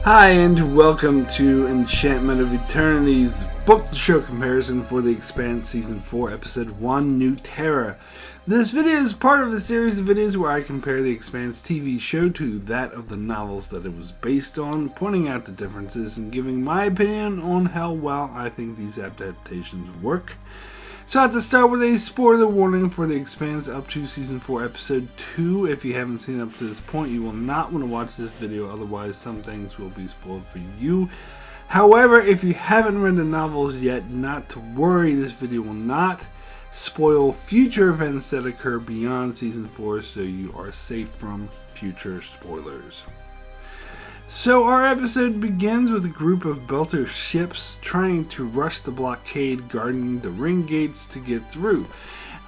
Hi, and welcome to Enchantment of Eternity's book-to-show comparison for the Expanse Season 4, Episode 1, New Terra. This video is part of a series of videos where I compare the Expanse TV show to that of the novels that it was based on, pointing out the differences and giving my opinion on how well I think these adaptations work. So I have to start with a spoiler warning for The Expanse up to Season 4, Episode 2. If you haven't seen it up to this point, you will not want to watch this video, otherwise some things will be spoiled for you. However, if you haven't read the novels yet, not to worry, this video will not spoil future events that occur beyond Season 4, so you are safe from future spoilers. So our episode begins with a group of Belter ships trying to rush the blockade guarding the ring gates to get through.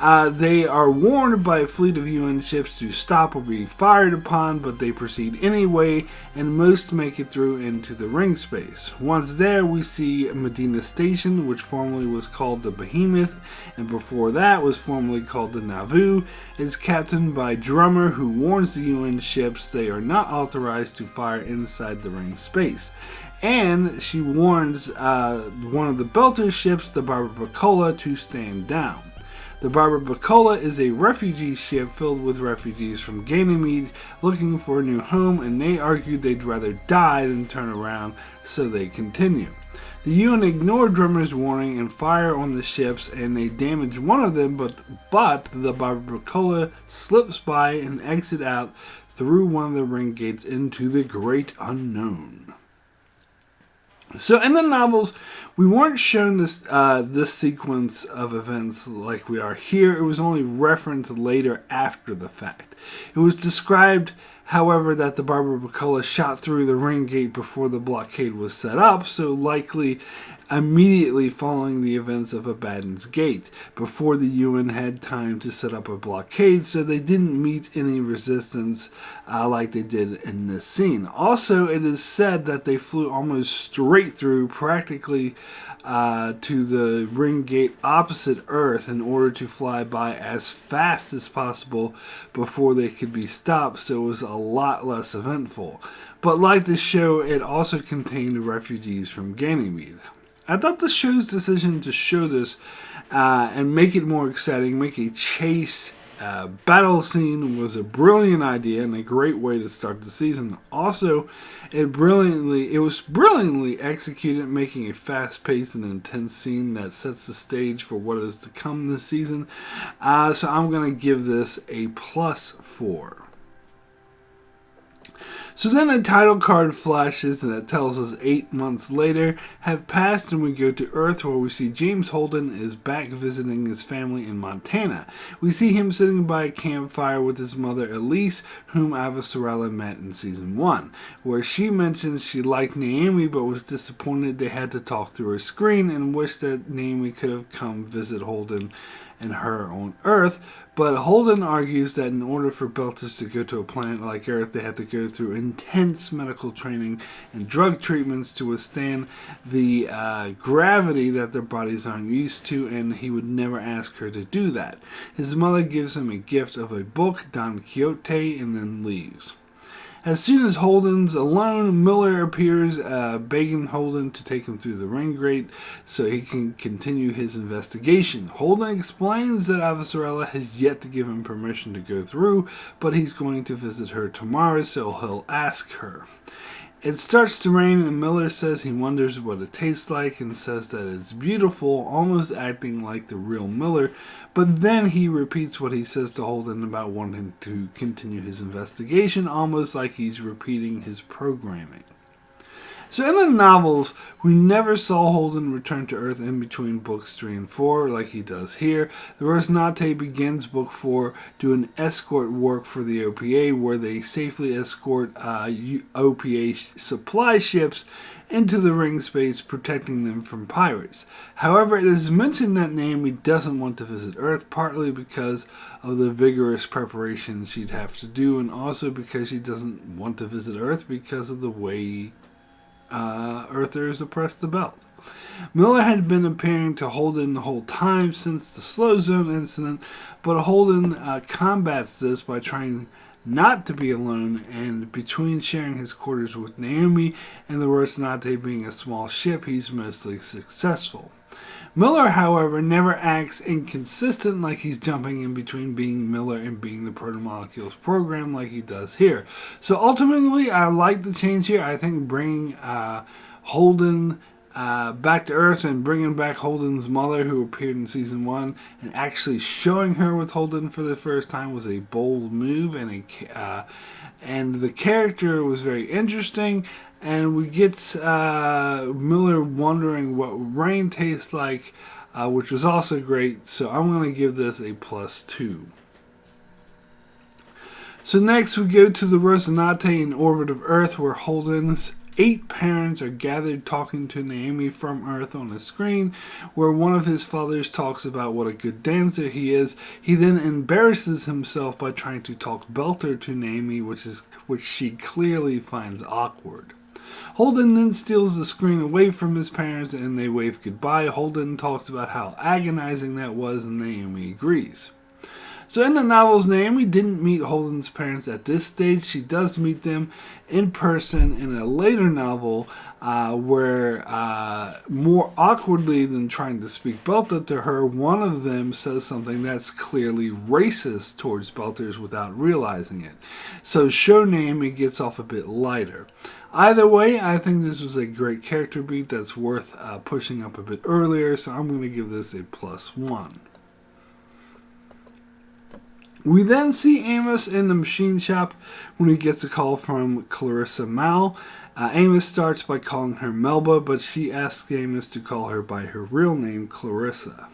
They are warned by a fleet of UN ships to stop or be fired upon, but they proceed anyway, and most make it through into the ring space. Once there, we see Medina Station, which formerly was called the Behemoth, and before that was formerly called the Nauvoo, is captained by Drummer, who warns the UN ships they are not authorized to fire inside the ring space. And she warns one of the Belter ships, the Barbacola, to stand down. The Barbacola is a refugee ship filled with refugees from Ganymede looking for a new home, and they argue they'd rather die than turn around, so they continue. The UN ignore Drummer's warning and fire on the ships, and they damage one of them, but the Barbacola slips by and exits out through one of the ring gates into the great unknown. So in the novels, we weren't shown this sequence of events like we are here. It was only referenced later after the fact. It was described, however, that the Barbacola shot through the ring gate before the blockade was set up, so likely immediately following the events of Abaddon's Gate, before the UN had time to set up a blockade, so they didn't meet any resistance like they did in this scene. Also, it is said that they flew almost straight through, practically to the ring gate opposite Earth in order to fly by as fast as possible before they could be stopped, so it was a lot less eventful. But like the show, it also contained refugees from Ganymede. I thought the show's decision to show this and make it more exciting, make a chase battle scene, was a brilliant idea and a great way to start the season. Also, it was brilliantly executed, making a fast-paced and intense scene that sets the stage for what is to come this season. So I'm going to give this a +4. So then a title card flashes and it tells us 8 months later have passed, and we go to Earth where we see James Holden is back visiting his family in Montana. We see him sitting by a campfire with his mother Elise, whom Avasarala met in Season 1, where she mentions she liked Naomi but was disappointed they had to talk through her screen and wished that Naomi could have come visit Holden and her on Earth, but Holden argues that in order for Belters to go to a planet like Earth, they have to go through intense medical training and drug treatments to withstand the gravity that their bodies aren't used to, and he would never ask her to do that. His mother gives him a gift of a book, Don Quixote, and then leaves. As soon as Holden's alone, Miller appears, begging Holden to take him through the ring gate so he can continue his investigation. Holden explains that Avasarala has yet to give him permission to go through, but he's going to visit her tomorrow, so he'll ask her. It starts to rain, and Miller says he wonders what it tastes like and says that it's beautiful, almost acting like the real Miller, but then he repeats what he says to Holden about wanting to continue his investigation, almost like he's repeating his programming. So in the novels, we never saw Holden return to Earth in between books 3 and 4 like he does here. The Rosnate begins book 4 doing escort work for the OPA, where they safely escort OPA supply ships into the ring space, protecting them from pirates. However, it is mentioned that Naomi doesn't want to visit Earth, partly because of the vigorous preparations she'd have to do, and also because she doesn't want to visit Earth because of the way Earthers oppressed the belt. Miller had been appearing to Holden the whole time since the Slow Zone incident, but Holden combats this by trying not to be alone, and between sharing his quarters with Naomi and the Rocinante being a small ship, he's mostly successful. Miller, however, never acts inconsistent, like he's jumping in between being Miller and being the Protomolecules program like he does here. So ultimately, I like the change here. I think bringing Holden back to Earth and bringing back Holden's mother, who appeared in season 1, and actually showing her with Holden for the first time was a bold move, and the character was very interesting. And we get Miller wondering what rain tastes like, which was also great. So I'm going to give this a +2. So next we go to the Rocinante in orbit of Earth, where Holden's 8 parents are gathered talking to Naomi from Earth on a screen, where one of his fathers talks about what a good dancer he is. He then embarrasses himself by trying to talk Belter to Naomi, which she clearly finds awkward. Holden then steals the screen away from his parents and they wave goodbye. Holden talks about how agonizing that was and Naomi agrees. So in the novels, Naomi didn't meet Holden's parents at this stage. She does meet them in person in a later novel where more awkwardly than trying to speak Belter to her, one of them says something that's clearly racist towards Belters without realizing it. So show Naomi gets off a bit lighter. Either way, I think this was a great character beat that's worth pushing up a bit earlier, so I'm going to give this a +1. We then see Amos in the machine shop when he gets a call from Clarissa Mal. Amos starts by calling her Melba, but she asks Amos to call her by her real name, Clarissa.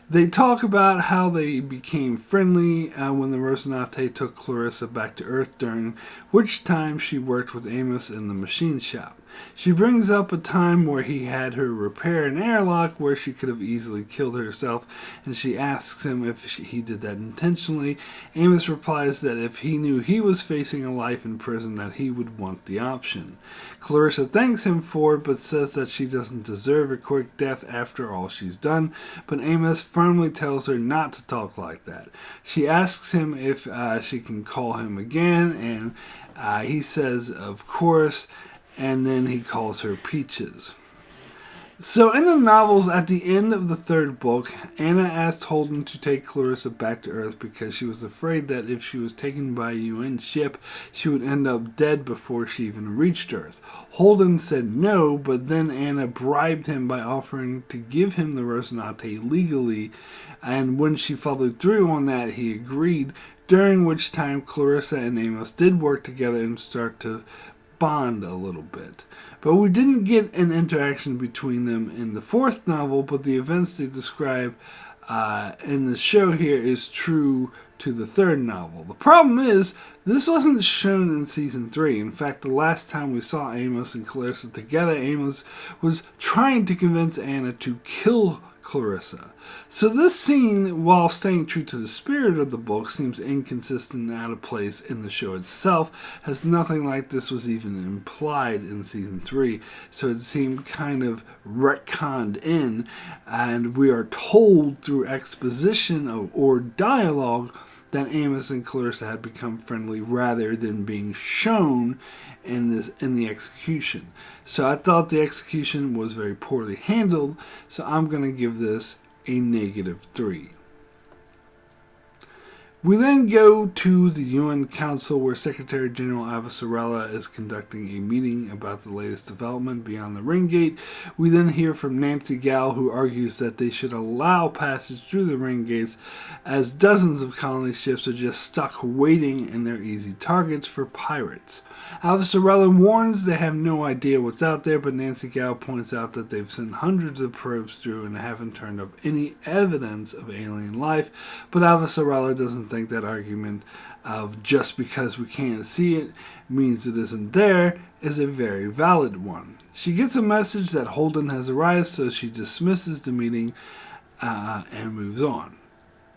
They talk about how they became friendly when the Rocinante took Clarissa back to Earth, during which time she worked with Amos in the machine shop. She brings up a time where he had her repair an airlock where she could have easily killed herself, and she asks him if he did that intentionally. Amos replies that if he knew he was facing a life in prison, that he would want the option. Clarissa thanks him for it, but says that she doesn't deserve a quick death after all she's done, but Amos firmly tells her not to talk like that. She asks him if she can call him again, and he says, of course, and then he calls her Peaches. So in the novels, at the end of the 3rd book, Anna asked Holden to take Clarissa back to Earth because she was afraid that if she was taken by a UN ship, she would end up dead before she even reached Earth. Holden said no, but then Anna bribed him by offering to give him the Rocinante legally, and when she followed through on that, he agreed, during which time Clarissa and Amos did work together and start to bond a little bit. But we didn't get an interaction between them in the 4th novel, but the events they describe in the show here is true to the 3rd novel. The problem is, this wasn't shown in season 3. In fact, the last time we saw Amos and Clarissa together, Amos was trying to convince Anna to kill Clarissa. So this scene, while staying true to the spirit of the book, seems inconsistent and out of place in the show itself, as nothing like this was even implied in season 3, so it seemed kind of retconned in, and we are told through exposition or dialogue that Amos and Clarissa had become friendly rather than being shown in the execution. So I thought the execution was very poorly handled, so I'm going to give this a -3. We then go to the UN Council, where Secretary General Avasarala is conducting a meeting about the latest development beyond the ring gate. We then hear from Nancy Gal, who argues that they should allow passage through the ring gates, as dozens of colony ships are just stuck waiting and they're easy targets for pirates. Avasarala warns they have no idea what's out there, but Nancy Gal points out that they've sent hundreds of probes through and haven't turned up any evidence of alien life, but Avasarala doesn't think that argument of just because we can't see it means it isn't there is a very valid one. She gets a message that Holden has arrived, so she dismisses the meeting and moves on.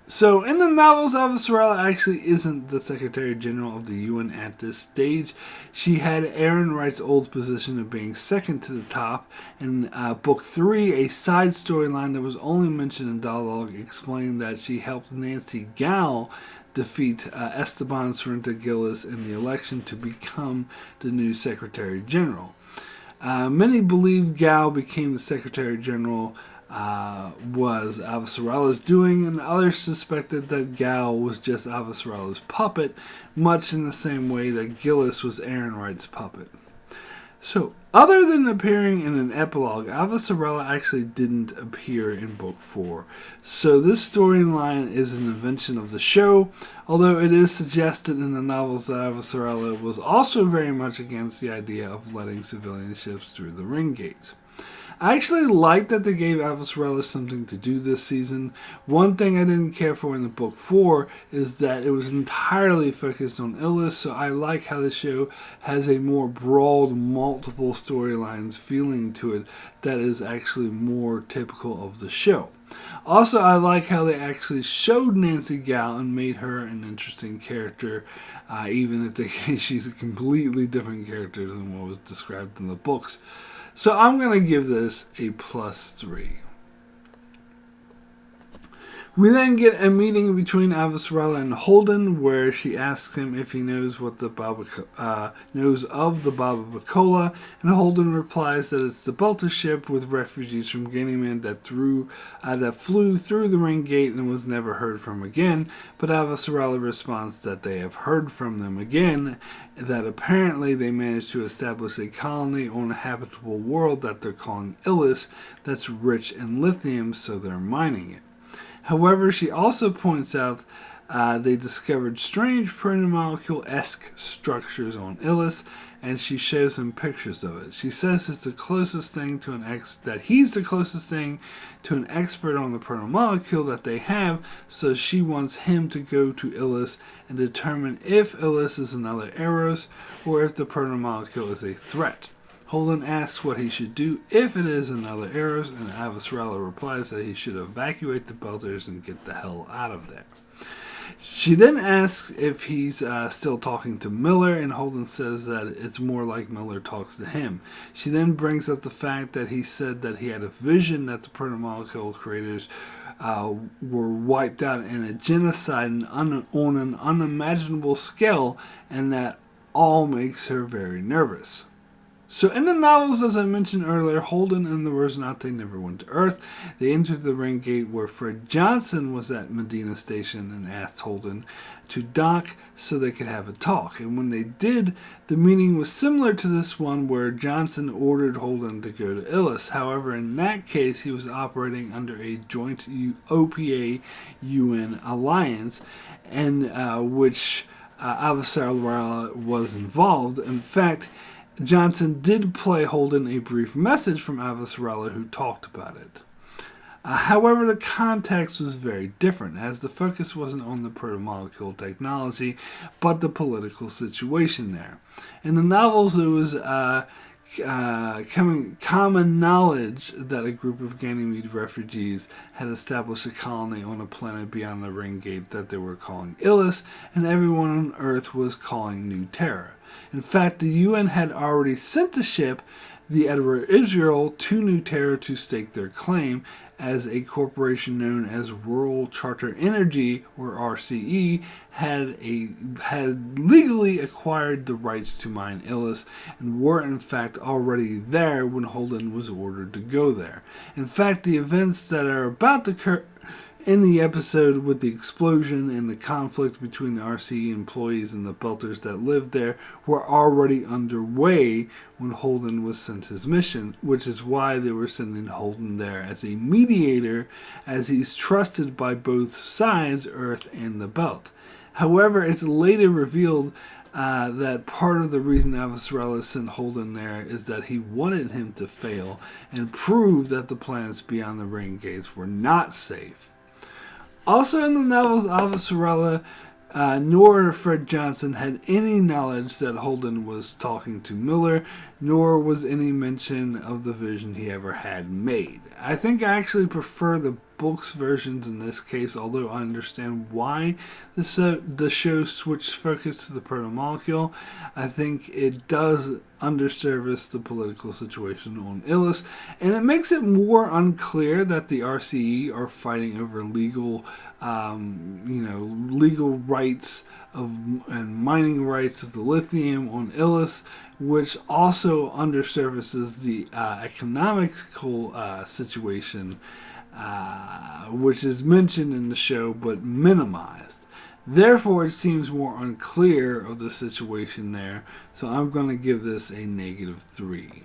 So, in the novels, Avasarala actually isn't the Secretary General of the UN at this stage. She had Aaron Wright's old position of being second to the top. In Book 3, a side storyline that was only mentioned in dialogue explained that she helped Nancy Gal defeat Esteban Cerrenta Gillis in the election to become the new Secretary General. Many believe Gal became the Secretary General was Avasarala's doing, and others suspected that Gal was just Avasarala's puppet, much in the same way that Gillis was Aaron Wright's puppet. So, other than appearing in an epilogue, Avasarala actually didn't appear in Book 4. So this storyline is an invention of the show, although it is suggested in the novels that Avasarala was also very much against the idea of letting civilian ships through the ring gates. I actually like that they gave Avasarala something to do this season. One thing I didn't care for in the Book 4 is that it was entirely focused on Illis, so I like how the show has a more broad, multiple storylines feeling to it that is actually more typical of the show. Also, I like how they actually showed Nancy Gal and made her an interesting character, even if she's a completely different character than what was described in the books. So I'm going to give this a +3. We then get a meeting between Avasarala and Holden, where she asks him if he knows what the knows of the Baba Bacola, and Holden replies that it's the Belter ship with refugees from Ganymede that flew through the ring gate and was never heard from again. But Avasarala responds that they have heard from them again, that apparently they managed to establish a colony on a habitable world that they're calling Illis that's rich in lithium, so they're mining it. However, she also points out they discovered strange protomolecule-esque structures on Illis, and she shows him pictures of it. She says it's the closest thing to that he's the closest thing to an expert on the protomolecule that they have, so she wants him to go to Illis and determine if Illis is another Eros or if the protomolecule is a threat. Holden asks what he should do if it is another Eros, and Avasarala replies that he should evacuate the Belters and get the hell out of there. She then asks if he's still talking to Miller, and Holden says that it's more like Miller talks to him. She then brings up the fact that he said that he had a vision that the protomolecule creators were wiped out in a genocide on an unimaginable scale, and that all makes her very nervous. So in the novels, as I mentioned earlier, Holden and the Rosinante never went to Earth. They entered the ring gate where Fred Johnson was at Medina Station and asked Holden to dock so they could have a talk. And when they did, the meeting was similar to this one where Johnson ordered Holden to go to Illis. However, in that case, he was operating under a joint OPA-UN alliance, and which Avasarala was involved. In fact, Johnson did play Holden a brief message from Avasarala, who talked about it. However, the context was very different, as the focus wasn't on the protomolecule technology, but the political situation there. In the novels, it was common knowledge that a group of Ganymede refugees had established a colony on a planet beyond the ring gate that they were calling Illis, and everyone on Earth was calling New Terra. In fact, the UN had already sent a ship, the Edward Israel, to New Terra to stake their claim, as a corporation known as Rural Charter Energy, or RCE, had legally acquired the rights to mine Illis, and were in fact already there when Holden was ordered to go there. In fact, the events that are about to occur in the episode with the explosion and the conflict between the RCE employees and the Belters that lived there were already underway when Holden was sent his mission, which is why they were sending Holden there as a mediator, as he's trusted by both sides, Earth and the Belt. However, it's later revealed that part of the reason Avasarala sent Holden there is that he wanted him to fail and prove that the planets beyond the ring gates were not safe. Also in the novels, Avasarala nor Fred Johnson had any knowledge that Holden was talking to Miller, nor was any mention of the vision he ever had made. I think I actually prefer the books versions in this case, although I understand why the show switched focus to the proto-molecule. I think it does underservice the political situation on Illis, and it makes it more unclear that the RCE are fighting over legal rights and mining rights of the lithium on Illis, which also underservices the economical situation, which is mentioned in the show but minimized. Therefore, it seems more unclear of the situation there, so I'm going to give this a -3.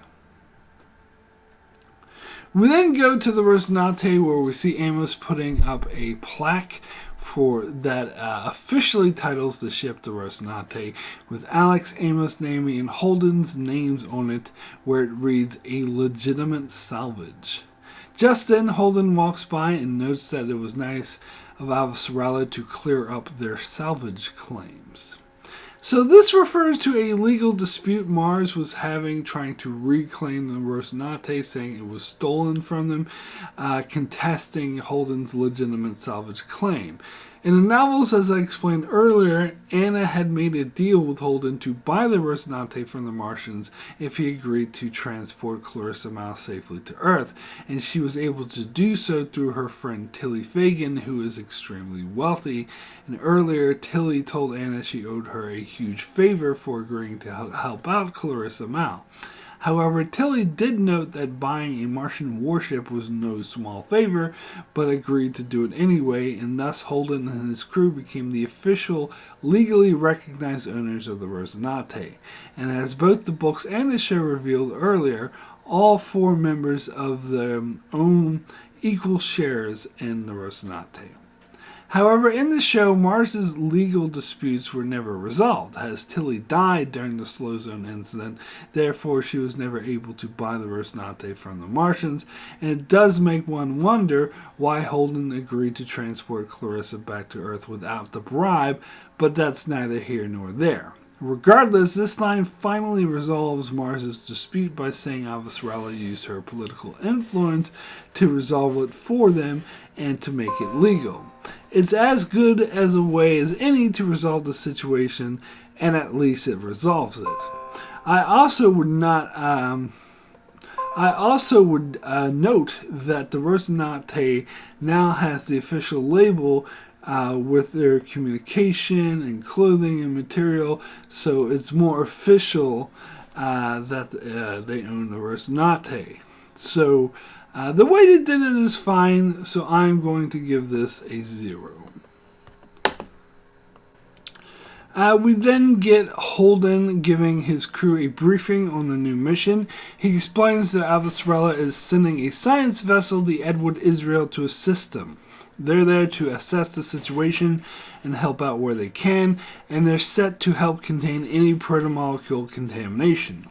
We then go to the Rocinante, where we see Amos putting up a plaque for that officially titles the ship the Rocinante, with Alex, Amos, Naomi, and Holden's names on it, where it reads "A legitimate salvage." Just then, Holden walks by and notes that it was nice of Avasarala to clear up their salvage claims. So this refers to a legal dispute Mars was having, trying to reclaim the Rocinante, saying it was stolen from them, contesting Holden's legitimate salvage claim. In the novels, as I explained earlier, Anna had made a deal with Holden to buy the Rocinante from the Martians if he agreed to transport Clarissa Mouse safely to Earth, and she was able to do so through her friend Tilly Fagan, who is extremely wealthy. And earlier, Tilly told Anna she owed her a huge favor for agreeing to help out Clarissa Mouse. However, Tilly did note that buying a Martian warship was no small favor, but agreed to do it anyway, and thus Holden and his crew became the official, legally recognized owners of the Rocinante. And as both the books and the show revealed earlier, all 4 members of them own equal shares in the Rocinante. However, in the show, Mars's legal disputes were never resolved, as Tilly died during the Slow Zone incident. Therefore, she was never able to buy the Rocinante from the Martians, and it does make one wonder why Holden agreed to transport Clarissa back to Earth without the bribe, but that's neither here nor there. Regardless, this line finally resolves Mars's dispute by saying Avasarala used her political influence to resolve it for them and to make it legal. It's as good as a way as any to resolve the situation, and at least it resolves it. I also would note that the Rocinante now has the official label with their communication and clothing and material, so it's more official that they own the Rocinante. So the way they did it is fine, so I'm going to give this a 0. We then get Holden giving his crew a briefing on the new mission. He explains that Avasarala is sending a science vessel, the Edward Israel, to assist them. They're there to assess the situation and help out where they can, and they're set to help contain any protomolecule contamination.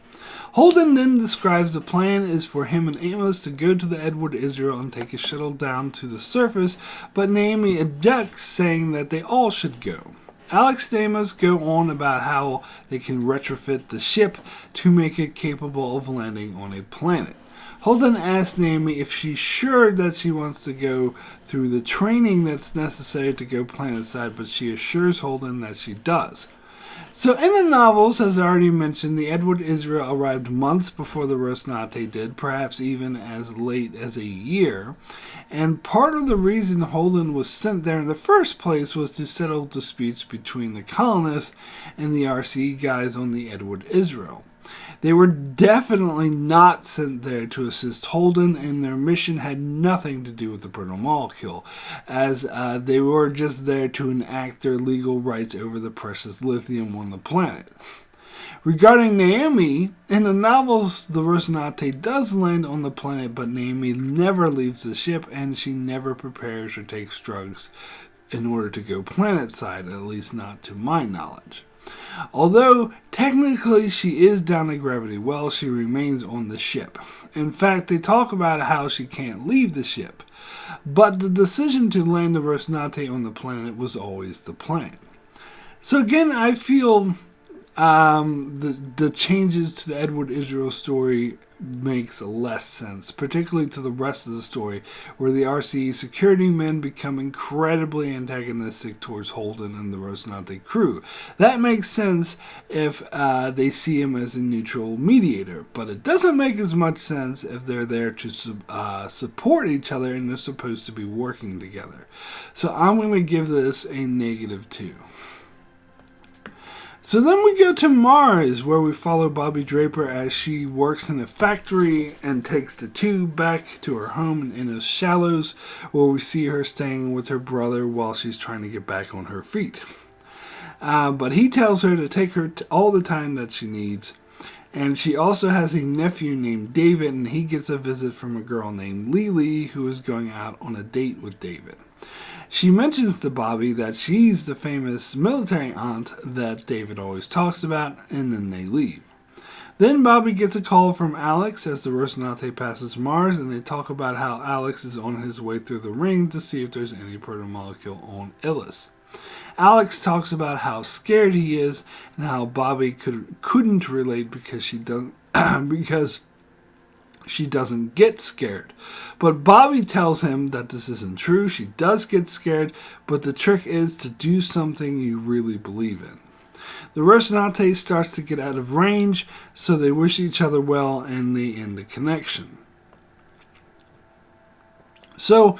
Holden then describes the plan is for him and Amos to go to the Edward Israel and take a shuttle down to the surface, but Naomi objects, saying that they all should go. Alex and Amos go on about how they can retrofit the ship to make it capable of landing on a planet. Holden asks Naomi if she's sure that she wants to go through the training that's necessary to go planetside, but she assures Holden that she does. So in the novels, as I already mentioned, the Edward Israel arrived months before the Rocinante did, perhaps even as late as a year. And part of the reason Holden was sent there in the first place was to settle disputes between the colonists and the RCE guys on the Edward Israel. They were definitely not sent there to assist Holden, and their mission had nothing to do with the protomolecule, as they were just there to enact their legal rights over the precious lithium on the planet. Regarding Naomi, in the novels, the Rocinante does land on the planet, but Naomi never leaves the ship, and she never prepares or takes drugs in order to go planetside, at least not to my knowledge. Although technically she is down a gravity well, she remains on the ship. In fact, they talk about how she can't leave the ship. But the decision to land the Rocinante on the planet was always the plan. So again, I feel The changes to the Edward Israel story makes less sense, particularly to the rest of the story, where the RCE security men become incredibly antagonistic towards Holden and the Rocinante crew. That makes sense if they see him as a neutral mediator, but it doesn't make as much sense if they're there to support each other and they're supposed to be working together. So I'm going to give this a -2. So then we go to Mars, where we follow Bobby Draper as she works in a factory and takes the tube back to her home in Innis Shallows, where we see her staying with her brother while she's trying to get back on her feet. But he tells her to take her all the time that she needs. And she also has a nephew named David, and he gets a visit from a girl named Lily, who is going out on a date with David. She mentions to Bobby that she's the famous military aunt that David always talks about, and then they leave. Then Bobby gets a call from Alex as the Rocinante passes Mars, and they talk about how Alex is on his way through the ring to see if there's any protomolecule on Illis. Alex talks about how scared he is and how Bobby couldn't relate because she doesn't get scared. But Bobby tells him that this isn't true. She does get scared, but the trick is to do something you really believe in. The Rocinante starts to get out of range, so they wish each other well and they end the connection. So,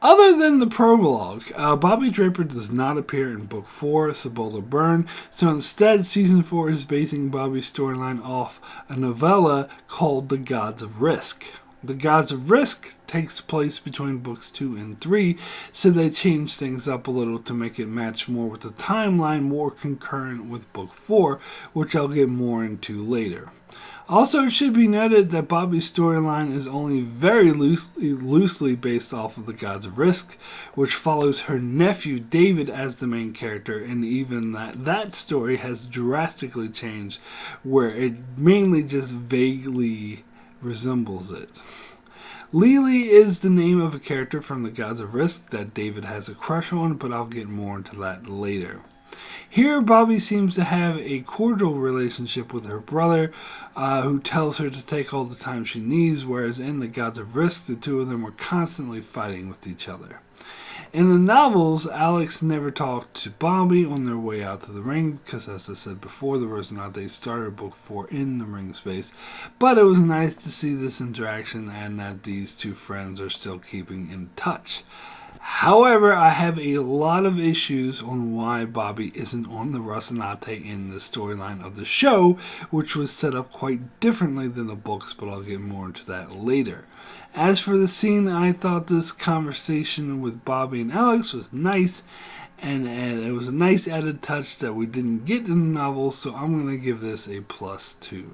other than the prologue, Bobby Draper does not appear in Book 4, Cibola Burn, so instead Season 4 is basing Bobby's storyline off a novella called The Gods of Risk. The Gods of Risk takes place between Books 2 and 3, so they change things up a little to make it match more with the timeline more concurrent with Book 4, which I'll get more into later. Also, it should be noted that Bobby's storyline is only very loosely based off of The Gods of Risk, which follows her nephew David as the main character, and even that story has drastically changed, where it mainly just vaguely resembles it. Lily is the name of a character from The Gods of Risk that David has a crush on, but I'll get more into that later. Here, Bobby seems to have a cordial relationship with her brother, who tells her to take all the time she needs, whereas in The Gods of Risk, the two of them were constantly fighting with each other. In the novels, Alex never talked to Bobby on their way out to the ring, because as I said before, the Rocinante started Book 4 in the ring space, but it was nice to see this interaction and that these two friends are still keeping in touch. However, I have a lot of issues on why Bobby isn't on the Rocinante in the storyline of the show, which was set up quite differently than the books, but I'll get more into that later. As for the scene, I thought this conversation with Bobby and Alex was nice, and it was a nice added touch that we didn't get in the novel, so I'm going to give this a +2.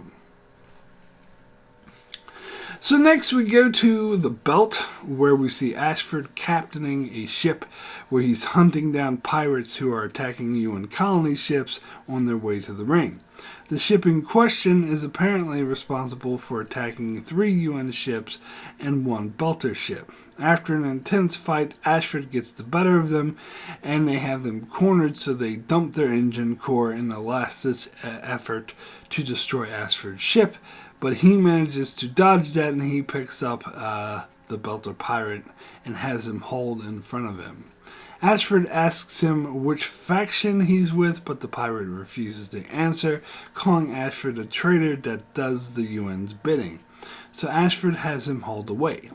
So next we go to the Belt, where we see Ashford captaining a ship where he's hunting down pirates who are attacking UN colony ships on their way to the ring. The ship in question is apparently responsible for attacking 3 UN ships and 1 Belter ship. After an intense fight, Ashford gets the better of them, and they have them cornered, so they dump their engine core in a last-ditch effort to destroy Ashford's ship. But he manages to dodge that, and he picks up the Belter pirate and has him hauled in front of him. Ashford asks him which faction he's with, but the pirate refuses to answer, calling Ashford a traitor that does the UN's bidding. So Ashford has him hauled away.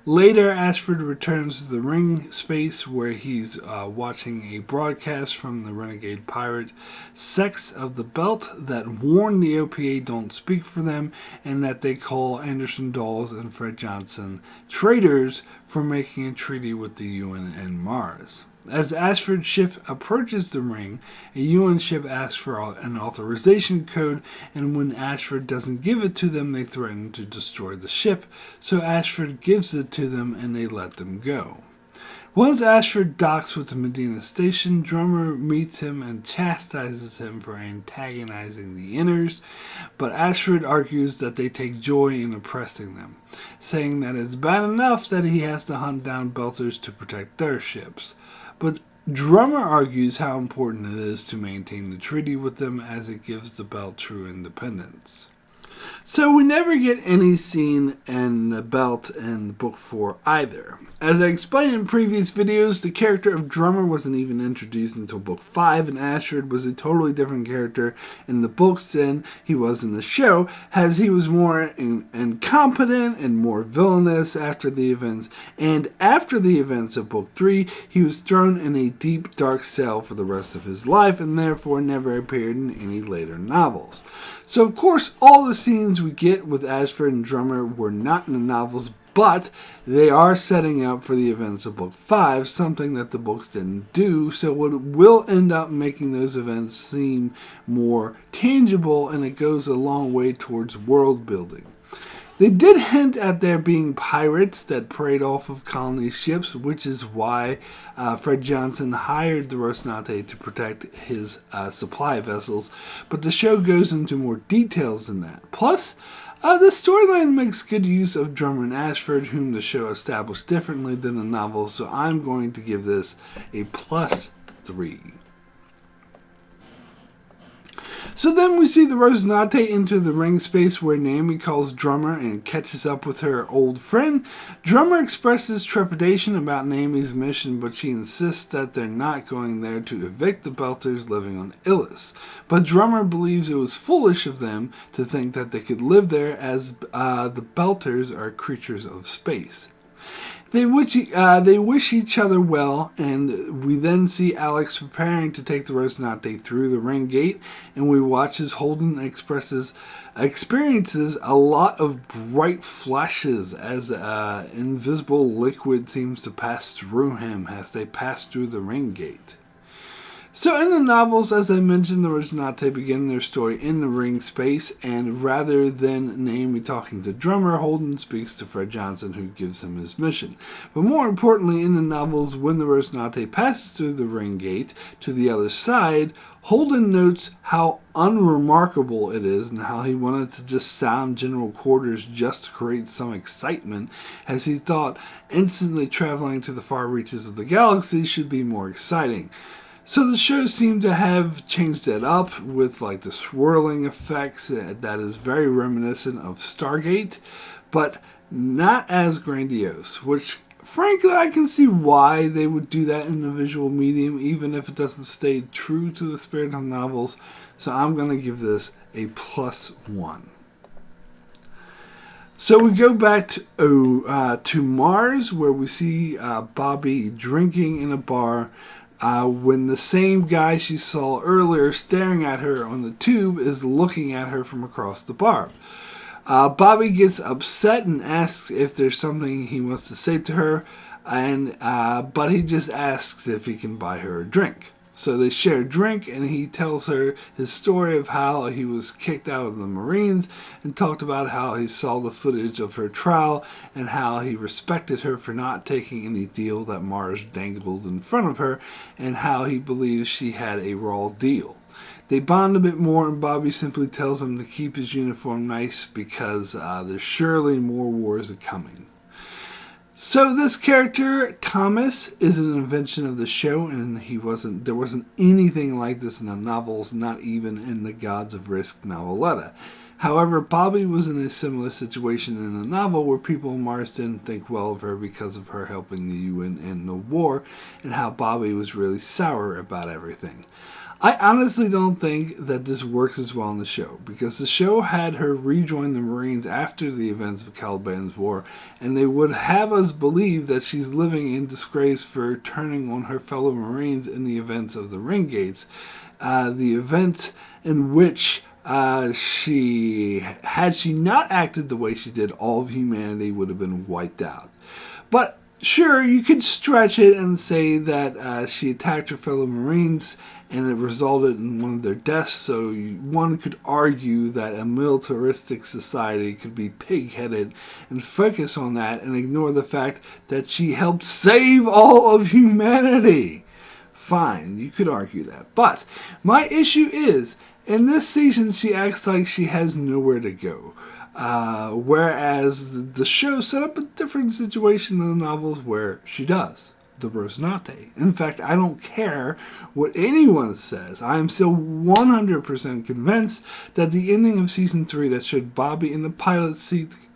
Later, Ashford returns to the ring space where he's watching a broadcast from the renegade pirate sects of the Belt that warn the OPA don't speak for them, and that they call Anderson Dawes and Fred Johnson traitors for making a treaty with the UN and Mars. As Ashford's ship approaches the ring, a UN ship asks for an authorization code, and when Ashford doesn't give it to them, they threaten to destroy the ship, so Ashford gives it to them and they let them go. Once Ashford docks with the Medina station, Drummer meets him and chastises him for antagonizing the Inners, but Ashford argues that they take joy in oppressing them, saying that it's bad enough that he has to hunt down Belters to protect their ships. But Drummer argues how important it is to maintain the treaty with them as it gives the belt true independence. So we never get any scene in the belt in book 4 either. As I explained in previous videos, the character of Drummer wasn't even introduced until book 5, and Ashford was a totally different character in the books than he was in the show, as he was more incompetent and more villainous after the events. And after the events of book 3, he was thrown in a deep, dark cell for the rest of his life, and therefore never appeared in any later novels. So of course, all the scenes we get with Ashford and Drummer were not in the novels, but they are setting up for the events of book 5, something that the books didn't do, so it will end up making those events seem more tangible, and it goes a long way towards world building. They did hint at there being pirates that preyed off of colony ships, which is why Fred Johnson hired the Rocinante to protect his supply vessels, but the show goes into more details than that. Plus, the storyline makes good use of Drummer and Ashford, whom the show established differently than the novel, so I'm going to give this a +3. So then we see the Rocinante enter the ring space where Naomi calls Drummer and catches up with her old friend. Drummer expresses trepidation about Naomi's mission, but she insists that they're not going there to evict the Belters living on Illis. But Drummer believes it was foolish of them to think that they could live there, as the Belters are creatures of space. They wish each other well, and we then see Alex preparing to take the Rocinante through the ring gate, and we watch as Holden experiences a lot of bright flashes as invisible liquid seems to pass through him as they pass through the ring gate. So in the novels, as I mentioned, the Rocinante begin their story in the ring space, and rather than Naomi talking to Drummer, Holden speaks to Fred Johnson, who gives him his mission. But more importantly, in the novels, when the Rocinante passes through the ring gate to the other side, Holden notes how unremarkable it is and how he wanted to just sound general quarters just to create some excitement, as he thought instantly traveling to the far reaches of the galaxy should be more exciting. So the show seemed to have changed that up with like the swirling effects that is very reminiscent of Stargate, but not as grandiose, which frankly I can see why they would do that in the visual medium, even if it doesn't stay true to the spirit of the novels. So I'm going to give this a +1. So we go back to Mars, where we see Bobby drinking in a bar, when the same guy she saw earlier staring at her on the tube is looking at her from across the bar. Bobby gets upset and asks if there's something he wants to say to her, but he just asks if he can buy her a drink. So they share a drink, and he tells her his story of how he was kicked out of the Marines, and talked about how he saw the footage of her trial and how he respected her for not taking any deal that Mars dangled in front of her, and how he believes she had a raw deal. They bond a bit more, and Bobby simply tells him to keep his uniform nice because there's surely more wars coming. So this character, Thomas, is an invention of the show, and there wasn't anything like this in the novels, not even in the Gods of Risk noveletta. However, Bobby was in a similar situation in the novel where people on Mars didn't think well of her because of her helping the UN end the war, and how Bobby was really sour about everything. I honestly don't think that this works as well in the show, because the show had her rejoin the Marines after the events of Caliban's War, and they would have us believe that she's living in disgrace for turning on her fellow Marines in the events of the Ring Gates, the event in which had she not acted the way she did, all of humanity would have been wiped out. But sure, you could stretch it and say that she attacked her fellow Marines and it resulted in one of their deaths, so one could argue that a militaristic society could be pig-headed and focus on that and ignore the fact that she helped save all of humanity. Fine, you could argue that. But my issue is, in this season she acts like she has nowhere to go. Whereas the show set up a different situation in the novels where she does. the Rosnate. In fact, I don't care what anyone says. I am still 100% convinced that the ending of Season 3 that showed Bobby in the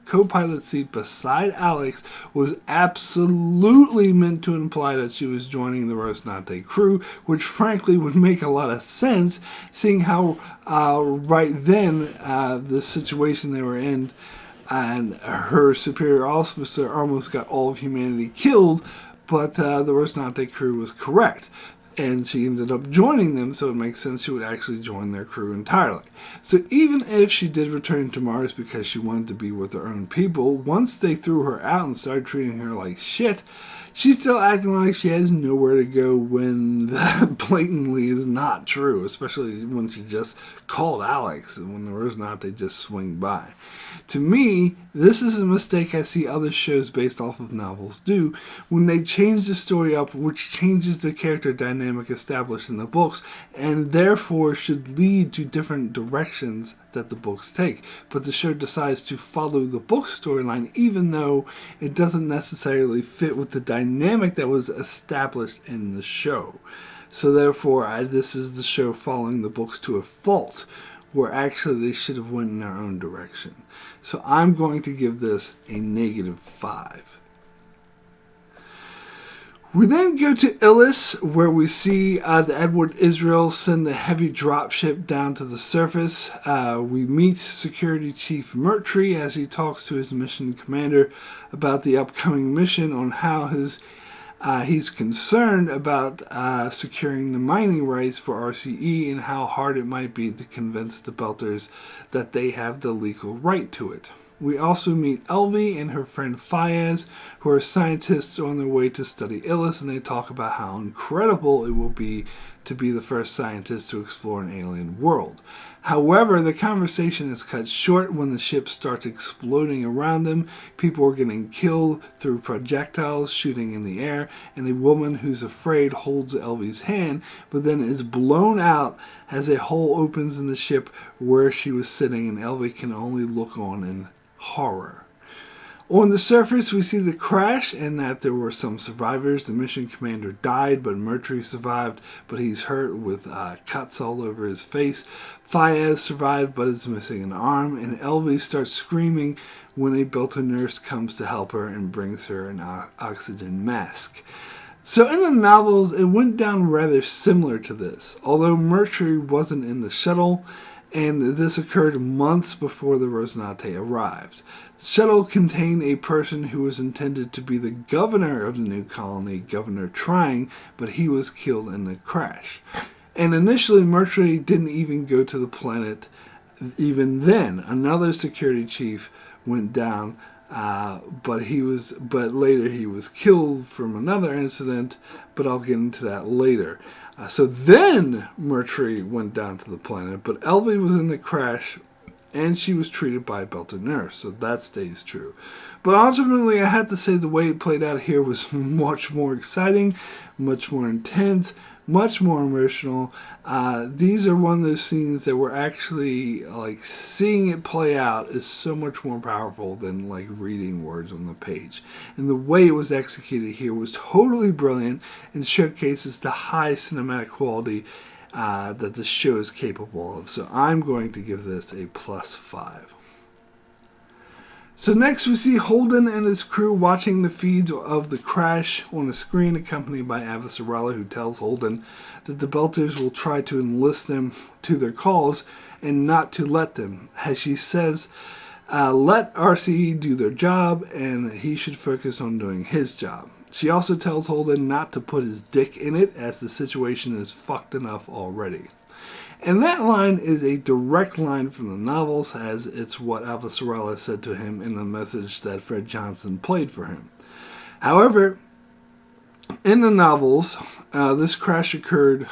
co-pilot seat beside Alex was absolutely meant to imply that she was joining the Rosnate crew, which frankly would make a lot of sense, seeing how right then the situation they were in and her superior officer almost got all of humanity killed, but the Rosnate crew was correct. And she ended up joining them, so it makes sense she would actually join their crew entirely. So even if she did return to Mars because she wanted to be with her own people, once they threw her out and started treating her like shit, she's still acting like she has nowhere to go when that blatantly is not true, especially when she just called Alex and when the Rosnate just swing by. To me, this is a mistake I see other shows based off of novels do when they change the story up, which changes the character dynamic established in the books and therefore should lead to different directions that the books take. But the show decides to follow the book storyline even though it doesn't necessarily fit with the dynamic that was established in the show. So therefore, this is the show following the books to a fault, where actually they should have went in their own direction. So I'm going to give this a -5. We then go to Illis, where we see the Edward Israel send the heavy dropship down to the surface. We meet Security Chief Murtry as he talks to his mission commander about the upcoming mission, on how he's concerned about securing the mining rights for RCE and how hard it might be to convince the Belters that they have the legal right to it. We also meet Elvie and her friend Fayez, who are scientists on their way to study Illis, and they talk about how incredible it will be to be the first scientist to explore an alien world. However, the conversation is cut short when the ship starts exploding around them. People are getting killed through projectiles shooting in the air, and a woman who's afraid holds Elvie's hand, but then is blown out as a hole opens in the ship where she was sitting, and Elvie can only look on in horror. On the surface, we see the crash and that there were some survivors. The mission commander died, but Murtry survived, but he's hurt with cuts all over his face. Fayez survived, but is missing an arm, and Elvie starts screaming when a Belter nurse comes to help her and brings her an oxygen mask. So in the novels, it went down rather similar to this, although Murtry wasn't in the shuttle, and this occurred months before the Rosnate arrived. The shuttle contained a person who was intended to be the governor of the new colony, Governor Trying, but he was killed in the crash. And initially, Murtry didn't even go to the planet even then. Another security chief went down, but later he was killed from another incident, but I'll get into that later. So then Murtry went down to the planet, but Elvie was in the crash and she was treated by a Belter nurse, so that stays true. But ultimately, I have to say the way it played out here was much more exciting, much more intense, much more emotional. These are one of those scenes that were actually, like, seeing it play out is so much more powerful than, like, reading words on the page. And the way it was executed here was totally brilliant and showcases the high cinematic quality that the show is capable of. So I'm going to give this a +5. So next we see Holden and his crew watching the feeds of the crash on a screen, accompanied by Avasarala, who tells Holden that the Belters will try to enlist them to their cause and not to let them. As she says, let RCE do their job and he should focus on doing his job. She also tells Holden not to put his dick in it, as the situation is fucked enough already. And that line is a direct line from the novels, as it's what Avasarala said to him in the message that Fred Johnson played for him. However, in the novels, this crash occurred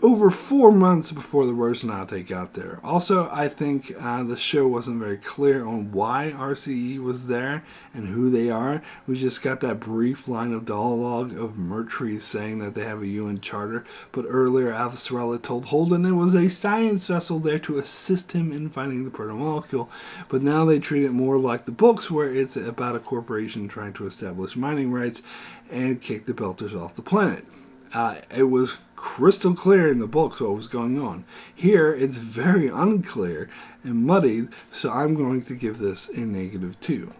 over 4 months before the Rocinante got there. Also, I think the show wasn't very clear on why RCE was there and who they are. We just got that brief line of dialogue of Mertry saying that they have a UN charter, but earlier Avasarala told Holden it was a science vessel there to assist him in finding the protomolecule, but now they treat it more like the books, where it's about a corporation trying to establish mining rights and kick the Belters off the planet. It was crystal clear in the books what was going on. Here, it's very unclear and muddied, so I'm going to give this a -2.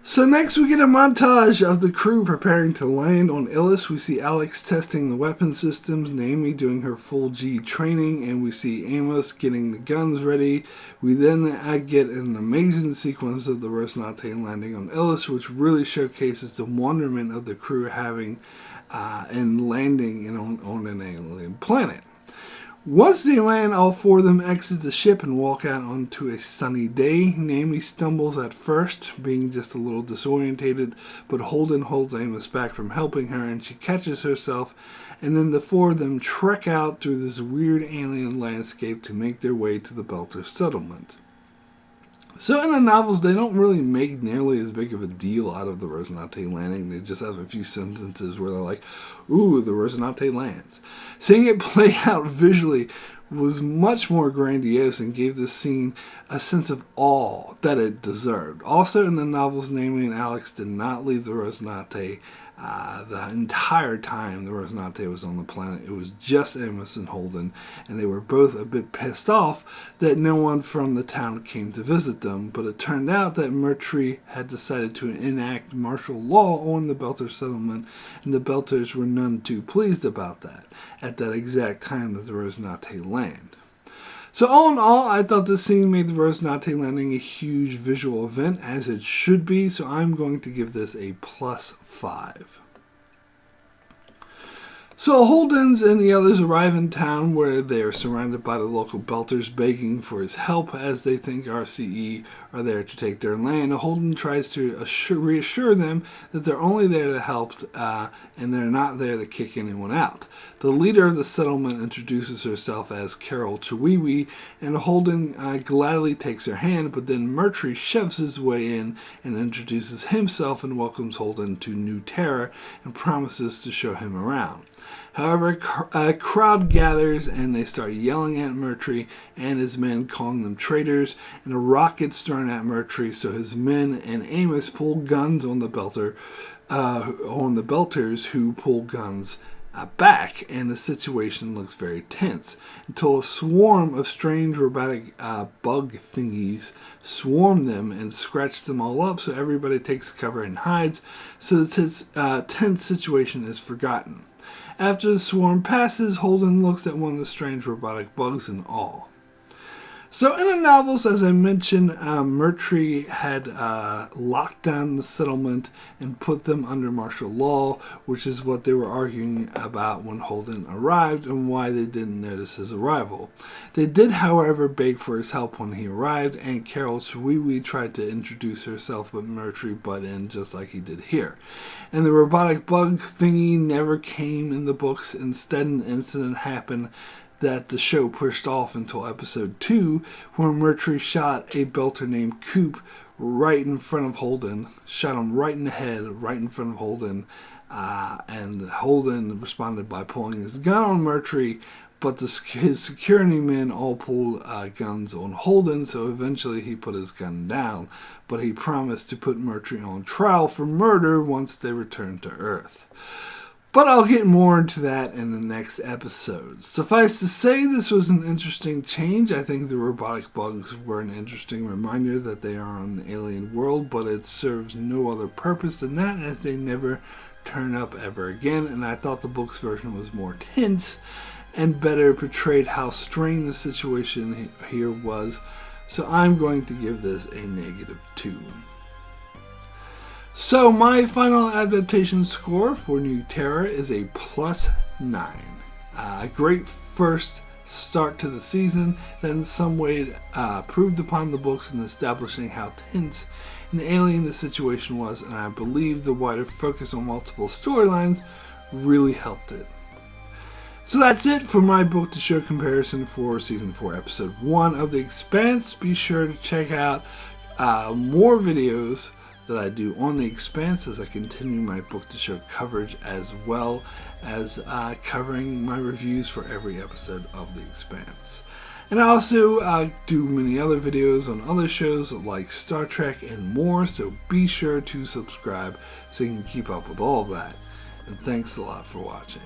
So next we get a montage of the crew preparing to land on Illis. We see Alex testing the weapon systems, Naomi doing her full G training, and we see Amos getting the guns ready. We then get an amazing sequence of the Rocinante landing on Illis, which really showcases the wonderment of the crew having and landing on an alien planet. Once they land, all 4 of them exit the ship and walk out onto a sunny day. Naomi stumbles at first, being just a little disorientated, but Holden holds Amos back from helping her, and she catches herself, and then the 4 of them trek out through this weird alien landscape to make their way to the Belter settlement. So in the novels, they don't really make nearly as big of a deal out of the Rocinante landing. They just have a few sentences where they're like, ooh, the Rocinante lands. Seeing it play out visually was much more grandiose and gave this scene a sense of awe that it deserved. Also in the novels, Naomi and Alex did not leave the Rocinante the entire time the Rocinante was on the planet. It was just Amos and Holden, and they were both a bit pissed off that no one from the town came to visit them, but it turned out that Mertry had decided to enact martial law on the Belter settlement, and the Belters were none too pleased about that at that exact time that the Rocinante landed. So all in all, I thought this scene made the Rocinante landing a huge visual event, as it should be, so I'm going to give this a +5. So Holden's and the others arrive in town, where they are surrounded by the local Belters begging for his help, as they think RCE are there to take their land. Holden tries to reassure them that they're only there to help and they're not there to kick anyone out. The leader of the settlement introduces herself as Carol Chiwiwi, and Holden gladly takes her hand, but then Mertry shoves his way in and introduces himself and welcomes Holden to New Terra and promises to show him around. However, a crowd gathers and they start yelling at Mertry and his men, calling them traitors, and a rock gets thrown at Mertry, so his men and Amos pull guns on the Belters, who pull guns back, and the situation looks very tense until a swarm of strange robotic bug thingies swarm them and scratch them all up, so everybody takes cover and hides, so the tense situation is forgotten. After the swarm passes, Holden looks at one of the strange robotic bugs in awe. So in the novels, as I mentioned, Mertry had locked down the settlement and put them under martial law, which is what they were arguing about when Holden arrived and why they didn't notice his arrival. They did, however, beg for his help when he arrived, and Carol Chiwiwi tried to introduce herself, but Mertry butt in just like he did here. And the robotic bug thingy never came in the books. Instead, an incident happened that the show pushed off until episode 2, where Mertry shot a Belter named Coop right in front of Holden, shot him right in the head, right in front of Holden, and Holden responded by pulling his gun on Mertry, but his security men all pulled guns on Holden, so eventually he put his gun down, but he promised to put Mertry on trial for murder once they returned to Earth. But I'll get more into that in the next episode. Suffice to say, this was an interesting change. I think the robotic bugs were an interesting reminder that they are on the alien world, but it serves no other purpose than that, as they never turn up ever again. And I thought the book's version was more tense and better portrayed how strained the situation here was. So I'm going to give this a -2. So my final adaptation score for New Terra is a +9. A great first start to the season that in some way proved upon the books in establishing how tense and alien the situation was, and I believe the wider focus on multiple storylines really helped it. So that's it for my book to show comparison for Season 4, Episode 1 of The Expanse. Be sure to check out more videos that I do on The Expanse as I continue my book to show coverage, as well as covering my reviews for every episode of The Expanse. And I also do many other videos on other shows like Star Trek and more, so be sure to subscribe so you can keep up with all of that. And thanks a lot for watching.